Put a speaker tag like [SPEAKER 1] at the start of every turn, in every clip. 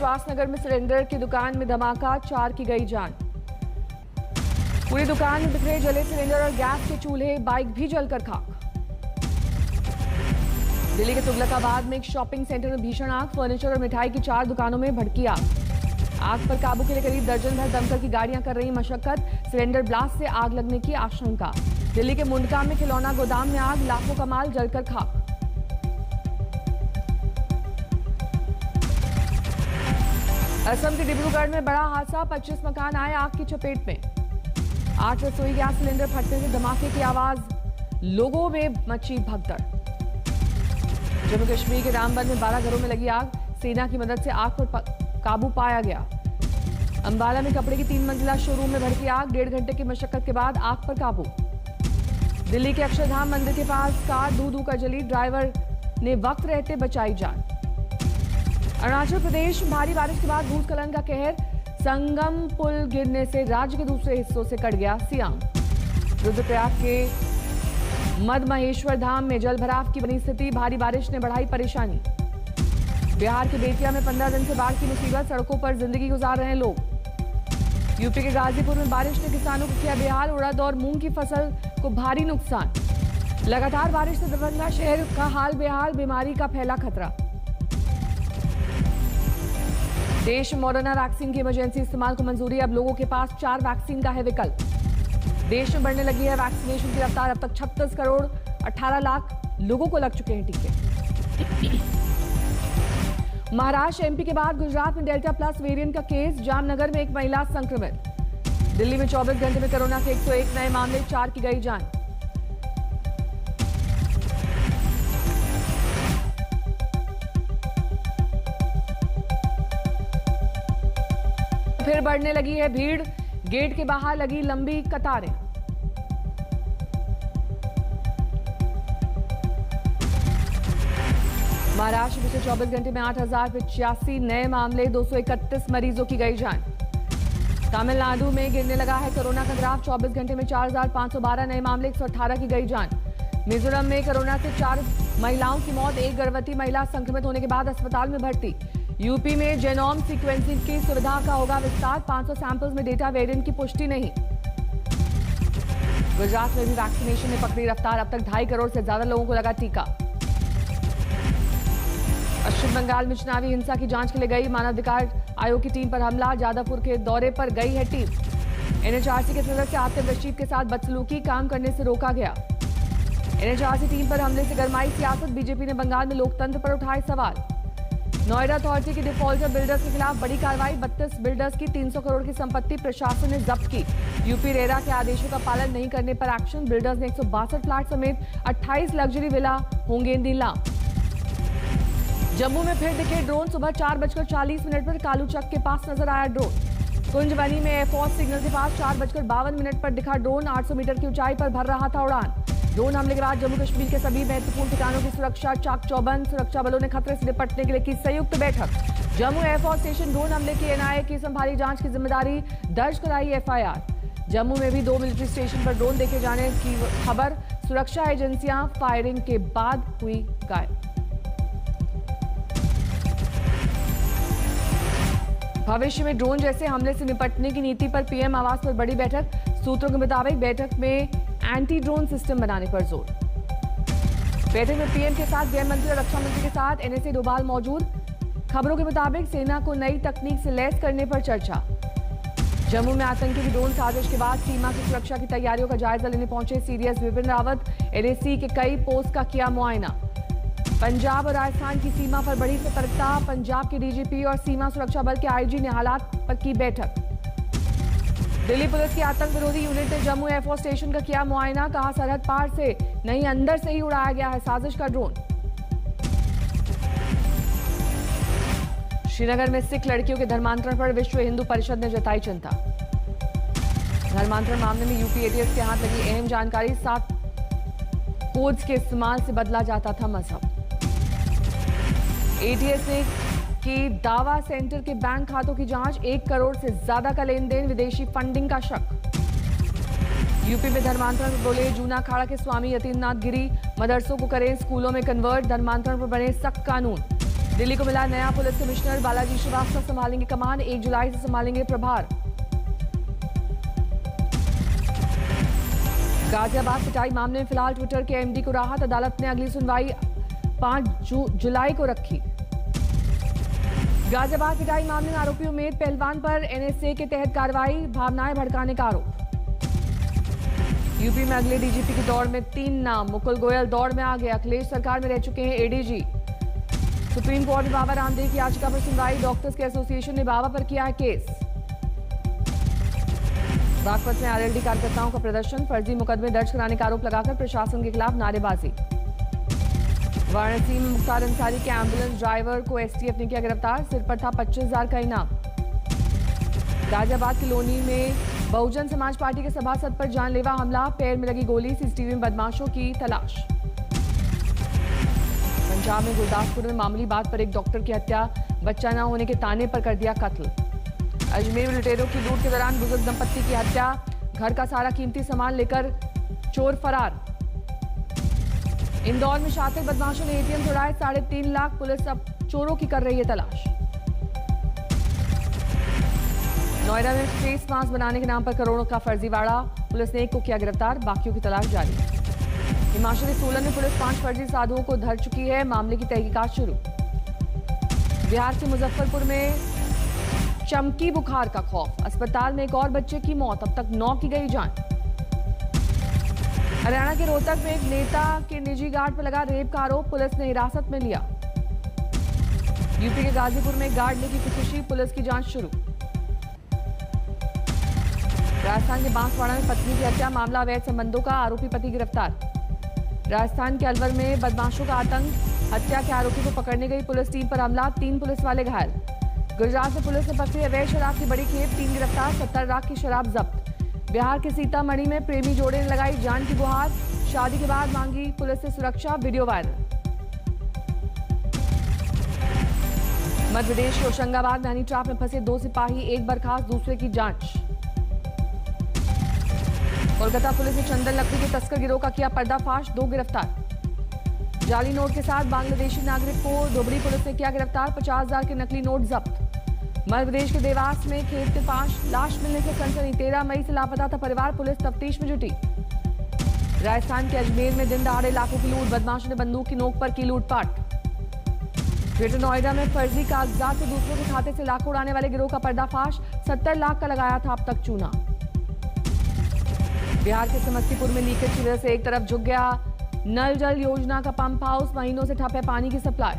[SPEAKER 1] विश्वास नगर में सिलेंडर की दुकान में धमाका, 4 की गई जान। पूरी दुकान में बिखरे जले सिलेंडर और गैस के चूल्हे, बाइक भी जलकर खाक। दिल्ली के तुगलकाबाद में एक शॉपिंग सेंटर में भीषण आग, फर्नीचर और मिठाई की 4 दुकानों में भड़की आग। आग पर काबू के लिए करीब दर्जन भर दमकल की गाड़ियां कर रही मशक्कत, सिलेंडर ब्लास्ट से आग लगने की आशंका। दिल्ली के मुंडका में खिलौना गोदाम में आग, लाखों का माल जलकर खाक। असम के डिब्रूगढ़ में बड़ा हादसा, 25 मकान आए आग की चपेट में। 8 रसोई गैस सिलेंडर फटने से धमाके की आवाज, लोगों में मची भगदड़। जम्मू कश्मीर के रामबन में 12 घरों में लगी आग, सेना की मदद से आग पर काबू पाया गया। अंबाला में कपड़े की 3 मंजिला शोरूम में भड़की आग, 1.5 घंटे की मशक्कत के बाद आग पर काबू। दिल्ली के अक्षरधाम मंदिर के पास कार धू कर जली, ड्राइवर ने वक्त रहते बचाई जान। अरुणाचल प्रदेश में भारी बारिश के बाद भूस्खलन का कहर, संगम पुल गिरने से राज्य के दूसरे हिस्सों से कट गया सियांग। रुद्रप्रयाग के मद महेश्वर धाम में जल भराव की बनी स्थिति, भारी बारिश ने बढ़ाई परेशानी। बिहार के बेतिया में 15 दिन से बाढ़ की मुसीबत, सड़कों पर जिंदगी गुजार रहे हैं लोग। यूपी के गाजीपुर में बारिश ने किसानों को किया बेहाल, उड़द और मूंग की फसल को भारी नुकसान। लगातार बारिश से दरभंगा शहर का हाल बेहाल, बीमारी का फैला खतरा। देश में मॉडर्ना वैक्सीन की इमरजेंसी इस्तेमाल को मंजूरी, अब लोगों के पास 4 वैक्सीन का है विकल्प। देश में बढ़ने लगी है वैक्सीनेशन की रफ्तार, अब तक 36 करोड़ 18 लाख लोगों को लग चुके हैं टीके। महाराष्ट्र, एमपी के बाद गुजरात में डेल्टा प्लस वेरिएंट का केस, जामनगर में एक महिला संक्रमित। दिल्ली में 24 घंटे में कोरोना के 101 नए मामले, 4 की गई जान। फिर बढ़ने लगी है भीड़, गेट के बाहर लगी लंबी कतारें। महाराष्ट्र में पिछले 24 घंटे में 8,085 नए मामले, 231 मरीजों की गई जान। तमिलनाडु में गिरने लगा है कोरोना का ग्राफ, 24 घंटे में 4,512 नए मामले, 118 की गई जान। मिजोरम में कोरोना से 4 महिलाओं की मौत, एक गर्भवती महिला संक्रमित होने के बाद अस्पताल में भर्ती। यूपी में जेनोम सीक्वेंसिंग की सुविधा का होगा विस्तार, 500 सैंपल्स में डेटा वेरिएंट की पुष्टि नहीं। गुजरात में भी वैक्सीनेशन ने पकड़ी रफ्तार, अब तक 2.5 करोड़ से ज्यादा लोगों को लगा टीका। पश्चिम बंगाल में चुनावी हिंसा की जांच के लिए गई मानवाधिकार आयोग की टीम पर हमला, जादवपुर के दौरे पर गई है टीम। एनएचआरसी के सदस्य आतिफ रशीद के साथ बदसलूकी, काम करने से रोका गया। एनएचआरसी टीम पर हमले से गरमाई सियासत, बीजेपी ने बंगाल में लोकतंत्र पर उठाए सवाल। नोएडा अथॉरिटी के डिफॉल्टर बिल्डर्स के खिलाफ बड़ी कार्रवाई, 32 बिल्डर्स की 300 करोड़ की संपत्ति प्रशासन ने जब्त की। यूपी रेरा के आदेशों का पालन नहीं करने पर एक्शन, बिल्डर्स ने 162 फ्लैट समेत 28 लग्जरी विला होंगे नीलाम। जम्मू में फिर दिखे ड्रोन, सुबह 4:40 पर कालूचक के पास नजर आया ड्रोन। कुंजबनी में एयरफोर्स सिग्नल के पास 4:52 पर दिखा ड्रोन, 800 मीटर की ऊंचाई पर भर रहा था उड़ान। ड्रोन हमले के बाद जम्मू कश्मीर के सभी महत्वपूर्ण ठिकानों की सुरक्षा चाक चौबंद, सुरक्षा बलों ने खतरे से निपटने के लिए की संयुक्त बैठक। जम्मू एयरफोर्स स्टेशन ड्रोन हमले की एनआईए की संभाली जांच की जिम्मेदारी, दर्ज कराई एफआईआर। जम्मू में भी 2 मिलिट्री स्टेशन पर ड्रोन देखे जाने की खबर, सुरक्षा एजेंसियां फायरिंग के बाद हुई गायब। भविष्य में ड्रोन जैसे हमले से निपटने की नीति पर पीएम आवास पर बड़ी बैठक, सूत्रों के मुताबिक बैठक में एंटी ड्रोन सिस्टम बनाने पर जोर। बैठक में पीएम के साथ गृह मंत्री और रक्षा मंत्री के साथ एनएसए डोभाल मौजूद। खबरों के मुताबिक सेना को नई तकनीक से लैस करने पर चर्चा। जम्मू में आतंकी की ड्रोन साजिश के बाद सीमा की सुरक्षा की तैयारियों का जायजा लेने पहुंचे सीडीएस विपिन रावत, एनएसी के कई पोस्ट का किया मुआयना। पंजाब और राजस्थान की सीमा पर बढ़ी सतर्कता, पंजाब के डीजीपी और सीमा सुरक्षा बल के आईजी ने हालात पर की बैठक। दिल्ली पुलिस की आतंक विरोधी यूनिट ने जम्मू एयरफोर्स स्टेशन का किया मुआयना, कहा सरहद पार से नहीं अंदर से ही उड़ाया गया है साजिश का ड्रोन। श्रीनगर में सिख लड़कियों के धर्मांतरण पर विश्व हिंदू परिषद ने जताई चिंता। धर्मांतरण मामले में यूपी एटीएस के हाथ लगी अहम जानकारी, 7 कोड्स के इस्तेमाल से बदला जाता था मजहब। एटीएस ने की दावा सेंटर के बैंक खातों की जांच, 1 करोड़ से ज्यादा का लेन देन, विदेशी फंडिंग का शक। यूपी में धर्मांतरण पर बोले जूना अखाड़ा के स्वामी यतीन्द्रनाथ गिरी, मदरसों को करें स्कूलों में कन्वर्ट, धर्मांतरण पर बने सख्त कानून। दिल्ली को मिला नया पुलिस कमिश्नर, बालाजी श्रीवास्तव संभालेंगे कमान, 1 जुलाई से संभालेंगे प्रभार। गाजियाबाद पिटाई मामले में फिलहाल ट्विटर के एमडी को राहत, अदालत ने अगली सुनवाई 5 जुलाई को रखी। गाजियाबाद पिटाई मामले में आरोपी उमेद पहलवान पर एनएसए के तहत कार्रवाई, भावनाएं भड़काने का आरोप। यूपी में अगले डीजीपी की दौड़ में 3 नाम, मुकुल गोयल दौड़ में आ गए, अखिलेश सरकार में रह चुके हैं एडीजी। सुप्रीम कोर्ट में बाबा रामदेव की याचिका पर सुनवाई, डॉक्टर्स के एसोसिएशन ने बाबा पर किया है केस। बागपत में आरएलडी कार्यकर्ताओं का प्रदर्शन, फर्जी मुकदमे दर्ज कराने का आरोप लगाकर प्रशासन के खिलाफ नारेबाजी। वाराणसी में मुख्तार अंसारी के एम्बुलेंस ड्राइवर को एसटीएफ ने किया गिरफ्तार, सिर पर था 25,000 का इनाम। गाजियाबाद की लोनी में बहुजन समाज पार्टी के सभासद पर जानलेवा हमला, पैर में लगी गोली, सीसीटीवी में बदमाशों की तलाश। पंजाब में गुरदासपुर में मामूली बात पर एक डॉक्टर की हत्या, बच्चा न होने के ताने पर कर दिया कत्ल। अजमेर में लुटेरों की लूट के दौरान बुजुर्ग दंपत्ति की हत्या, घर का सारा कीमती सामान लेकर चोर फरार। इंदौर में शातिर बदमाशों ने एटीएम चुराए, 3.5 लाख, पुलिस अब चोरों की कर रही है तलाश। नोएडा में फेस मास्क बनाने के नाम पर करोड़ों का फर्जीवाड़ा, पुलिस ने 1 को किया गिरफ्तार, बाकियों की तलाश जारी। हिमाचल सोलन में पुलिस 5 फर्जी साधुओं को धर चुकी है, मामले की तहकीकात शुरू। बिहार के मुजफ्फरपुर में चमकी बुखार का खौफ, अस्पताल में एक और बच्चे की मौत, अब तक 9 की गई जान। हरियाणा के रोहतक में एक नेता के निजी गार्ड पर लगा रेप का आरोप, पुलिस ने हिरासत में लिया। यूपी के गाजीपुर में गार्ड ने की खुदकुशी, पुलिस की जांच शुरू। राजस्थान के बांसवाड़ा में पत्नी की हत्या, मामला अवैध संबंधों का, आरोपी पति गिरफ्तार। राजस्थान के अलवर में बदमाशों का आतंक, हत्या के आरोपी को पकड़ने गई पुलिस टीम पर हमला, 3 पुलिस वाले घायल। गुजरात में पुलिस ने पकड़ी अवैध शराब की बड़ी खेप, 3 गिरफ्तार, 70 लाख की शराब जब्त। बिहार के सीतामढ़ी में प्रेमी जोड़े ने लगाई जान की गुहार, शादी के बाद मांगी पुलिस से सुरक्षा, वीडियो वायरल। मध्य प्रदेश के होशंगाबाद में हनी ट्रैप में फंसे 2 सिपाही, एक बर्खास्त, दूसरे की जांच। कोलकाता पुलिस ने चंदन लकड़ी के तस्कर गिरोह का किया पर्दाफाश, 2 गिरफ्तार। जाली नोट के साथ बांग्लादेशी नागरिक को धुबड़ी पुलिस ने किया गिरफ्तार, 50,000 के नकली नोट जब्त। मध्य प्रदेश के देवास में खेत से 5 लाश मिलने से सनसनी, 13 मई से लापता था परिवार, पुलिस तफ्तीश में जुटी। राजस्थान के अजमेर में दिन दहाड़े लाखों की लूट, बदमाशों ने बंदूक की नोक पर की लूटपाट। ग्रेटर नोएडा में फर्जी कागजात से दूसरों के खाते से लाखों उड़ाने वाले गिरोह का पर्दाफाश, 70 लाख का लगाया था अब तक चूना। बिहार के समस्तीपुर में लीकेज की वजह से एक तरफ झुक गया नल जल योजना का पंप हाउस, महीनों से ठप है पानी की सप्लाई।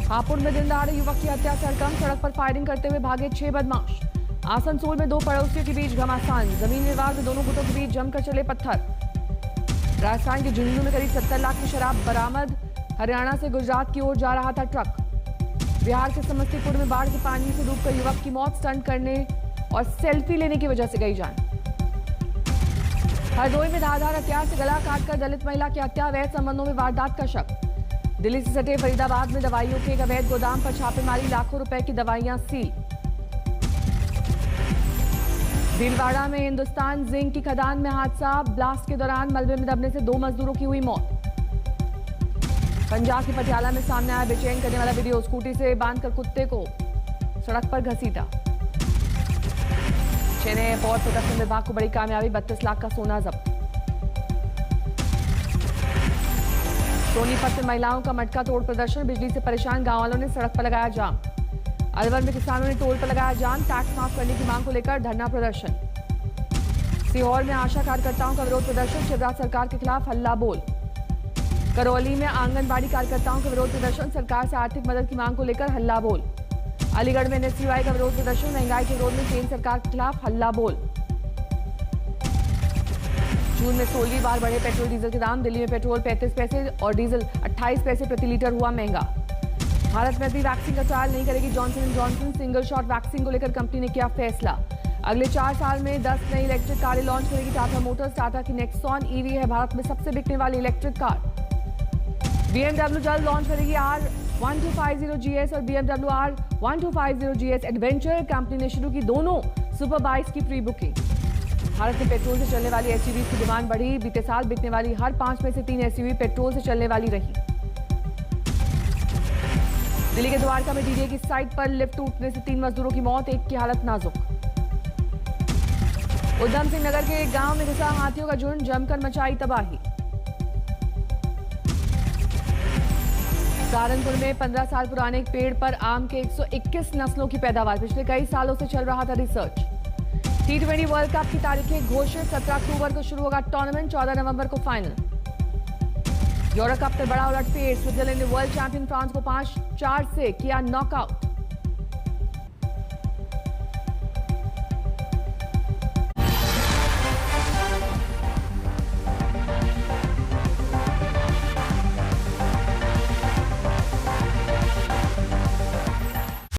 [SPEAKER 1] हापुड़ में दिन दहाड़े युवक की हत्या, सरकम, सड़क पर फायरिंग करते हुए भागे 6 बदमाश। आसनसोल में 2 पड़ोसियों के बीच घमासान, जमीन विवाद में दोनों गुटों के बीच जमकर चले पत्थर। राजस्थान के झुंझुनू में करीब 70 लाख की शराब बरामद, हरियाणा से गुजरात की ओर जा रहा था ट्रक। बिहार के समस्तीपुर में बाढ़ के पानी से डूबकर युवक की मौत, स्टंट करने और सेल्फी लेने की वजह से गई जान। हरदोई में धारदार हथियार से गला काटकर दलित महिला की हत्या, अवैध संबंधों में वारदात का शक। दिल्ली से सटे फरीदाबाद में दवाइयों के एक अवैध गोदाम पर छापेमारी, लाखों रुपए की दवाइयां सील। भीलवाड़ा में हिंदुस्तान जिंक की खदान में हादसा, ब्लास्ट के दौरान मलबे में दबने से 2 मजदूरों की हुई मौत। पंजाब के पटियाला में सामने आया बेचैन करने वाला वीडियो, स्कूटी से बांधकर कुत्ते को सड़क पर घसीटा। चेन्नई एयरपोर्ट प्रोटेक्शन विभाग को बड़ी कामयाबी, 32 लाख का सोना जब्त। सोनीपत में महिलाओं का मटका तोड़ प्रदर्शन, बिजली से परेशान गांव वालों ने सड़क पर लगाया जाम। अलवर में किसानों ने टोल पर लगाया जाम, टैक्स माफ करने की मांग को लेकर धरना प्रदर्शन। सीहोर में आशा कार्यकर्ताओं का विरोध प्रदर्शन, शिवराज सरकार के खिलाफ हल्ला बोल। करौली में आंगनबाड़ी कार्यकर्ताओं का विरोध प्रदर्शन, सरकार से आर्थिक मदद की मांग को लेकर हल्ला बोल। अलीगढ़ में एनएसयूआई का विरोध प्रदर्शन, महंगाई के विरोध में केंद्र सरकार के खिलाफ हल्ला बोल। जून में 16वीं बार बढ़े पेट्रोल डीजल के दाम, दिल्ली में पेट्रोल 35 पैसे और डीजल 28 पैसे प्रति लीटर हुआ महंगा। भारत में अपनी वैक्सीन का ट्रायल नहीं करेगी Johnson and Johnson, single shot vaccine को लेकर कंपनी ने किया फैसला। अगले 4 साल में 10 नई इलेक्ट्रिक कारें लॉन्च करेगी टाटा मोटर्स। टाटा की नेक्सॉन ईवी है भारत में सबसे बिकने वाली इलेक्ट्रिक कार। BMW जल्द लॉन्च करेगी R1250GS और BMW R1250GS एडवेंचर। कंपनी ने शुरू की दोनों सुपर बाइक्स की प्री बुकिंग। भारत में पेट्रोल से चलने वाली एसयूवी की डिमांड बढ़ी, बीते साल बिकने वाली हर 5 में से 3 एसयूवी पेट्रोल से चलने वाली रही। दिल्ली के द्वारका में डीडीए की साइट पर लिफ्ट टूटने से 3 मजदूरों की मौत, एक की हालत नाजुक। उधम सिंह नगर के एक गांव में घुसा हाथियों का झुंड, जमकर मचाई तबाही। सहारनपुर में 15 साल पुराने एक पेड़ पर आम के 121 नस्लों की पैदावार, पिछले कई सालों से चल रहा था रिसर्च। T20 वर्ल्ड कप की तारीखें घोषित, 17 अक्टूबर को शुरू होगा टूर्नामेंट, 14 नवंबर को फाइनल। यूरो कप में बड़ा उलटफेर, स्विट्जरलैंड ने वर्ल्ड चैंपियन फ्रांस को 5-4 से किया नॉकआउट।